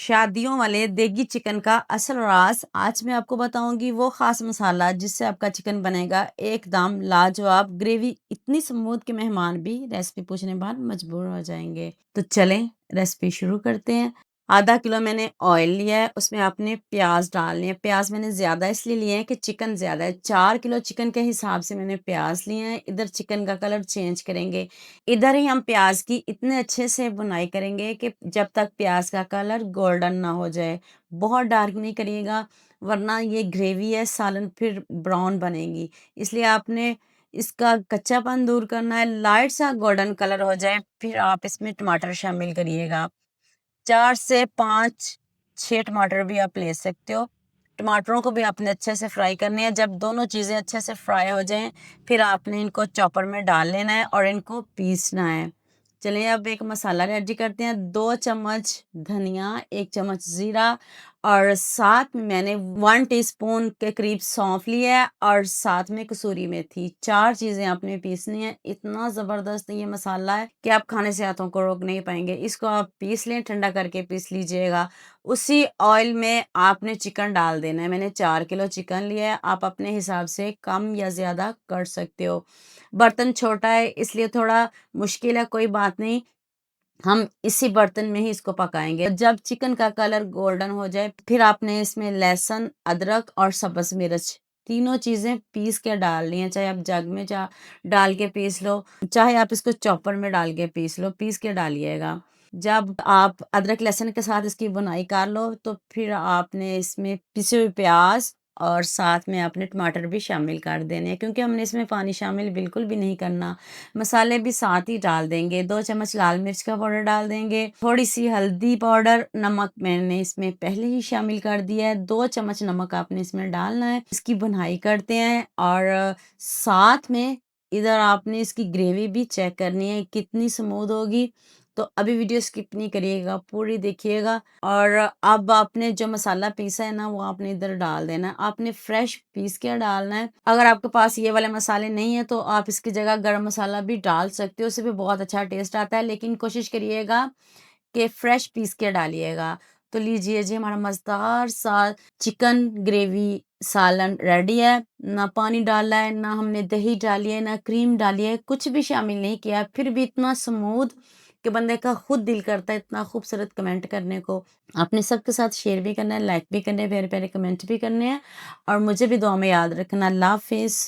शादियों वाले देगी चिकन का असल राज आज मैं आपको बताऊंगी वो खास मसाला जिससे आपका चिकन बनेगा एकदम लाजवाब। ग्रेवी इतनी स्मूथ कि मेहमान भी रेसिपी पूछने बाद मजबूर हो जाएंगे। तो चलें रेसिपी शुरू करते हैं। आधा किलो मैंने ऑयल लिया है, उसमें आपने प्याज डालने हैं। प्याज मैंने ज़्यादा इसलिए लिए हैं कि चिकन ज़्यादा है। 4 किलो चिकन के हिसाब से मैंने प्याज लिए हैं। इधर चिकन का कलर चेंज करेंगे, इधर ही हम प्याज की इतने अच्छे से बुनाई करेंगे कि जब तक प्याज का कलर गोल्डन ना हो जाए। बहुत डार्क नहीं करिएगा, वरना ये ग्रेवी है सालन फिर ब्राउन बनेगी। इसलिए आपने इसका कच्चापन दूर करना है। लाइट सा गोल्डन कलर हो जाए फिर आप इसमें टमाटर शामिल करिएगा। 4 से 5 6 टमाटर भी आप ले सकते हो। टमाटरों को भी आपने अच्छे से फ्राई करनी है। जब दोनों चीज़ें अच्छे से फ्राई हो जाएँ, फिर आपने इनको चॉपर में डाल लेना है और इनको पीसना है। चलिए अब एक मसाला रेडी करते हैं। 2 चम्मच धनिया, 1 चम्मच ज़ीरा और साथ में मैंने 1 टीस्पून के करीब सौंफ लिया है और साथ में कसूरी मेथी। 4 चीज़ें आपने पीसनी है। इतना ज़बरदस्त ये मसाला है कि आप खाने से हाथों को रोक नहीं पाएँगे। इसको आप पीस लें, ठंडा करके पीस लीजिएगा। उसी ऑयल में आपने चिकन डाल देना है। मैंने 4 किलो चिकन लिया है, आप अपने हिसाब से कम या ज़्यादा कर सकते हो। बर्तन छोटा है इसलिए थोड़ा मुश्किल है, कोई बात नहीं। हम इसी बर्तन में ही इसको पकाएँगे। जब चिकन का कलर गोल्डन हो जाए, फिर आपने इसमें लहसुन, अदरक और सब्ज़ मिर्च तीनों चीज़ें पीस के डालनी है। चाहे आप जग में डाल के पीस लो, चाहे आप इसको चॉपर में डाल के पीस लो, पीस के डालिएगा। जब आप अदरक लहसुन के साथ इसकी भुनाई कर लो, तो फिर आपने इसमें पिसे हुए प्याज़ और साथ में आपने टमाटर भी शामिल कर देने हैं, क्योंकि हमने इसमें पानी शामिल बिल्कुल भी नहीं करना। मसाले भी साथ ही डाल देंगे। 2 चम्मच लाल मिर्च का पाउडर डाल देंगे, थोड़ी-सी हल्दी पाउडर, नमक मैंने इसमें पहले ही शामिल कर दिया है। 2 चम्मच नमक आपने इसमें डालना है। इसकी भुनाई करते हैं और साथ में इधर आपने इसकी ग्रेवी भी चेक करनी है कितनी स्मूथ होगी। तो अभी वीडियो स्किप नहीं करिएगा, पूरी देखिएगा। और अब आपने जो मसाला पीसा है ना, वो आपने इधर डाल देना है। आपने फ्रेश पीस के डालना है। अगर आपके पास ये वाले मसाले नहीं है तो आप इसकी जगह गरम मसाला भी डाल सकते हो, उससे भी बहुत अच्छा टेस्ट आता है। लेकिन कोशिश करिएगा कि फ्रेश पीस के डालिएगा। तो लीजिए जी, हमारा मज़ेदार सा चिकन ग्रेवी सालन रेडी है। ना पानी डाला है, ना हमने दही डाली है, ना क्रीम डाली है, कुछ भी शामिल नहीं किया है, फिर भी इतना स्मूथ कि बंदे का खुद दिल करता है इतना खूबसूरत कमेंट करने को। आपने सबके साथ शेयर भी करना है, लाइक भी करने हैं, प्यारे-प्यारे कमेंट भी करने हैं और मुझे भी दुआ में याद रखना। अल्लाह हाफ़िज़।